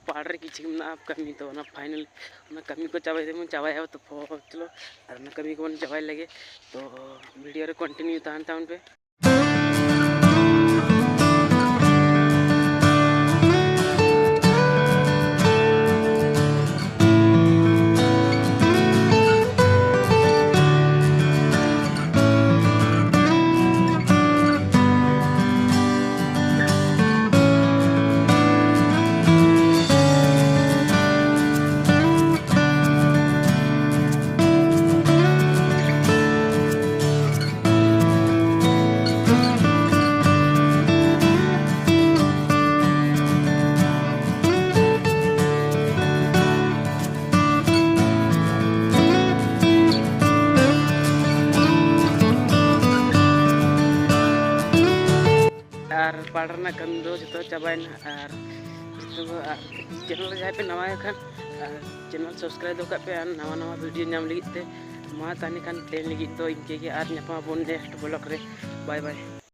पहाड़ रे किसी कमी तो फाइनल कमी को चाबाया तो चलो और कमी को चाबाई लगे तो वीडियो रे कंटिन्यू तहन पे पढ़ना कमी दो जो चाबाना और चैनल जहाँ पे नवा खान चैनल सब्सक्राइब दो पे नवा नवा वीडियो नाम लगे मा तानी खान प्लेन लगे तो इनके और नापा बन नेक्स्ट ब्लॉग रे बाय बाय।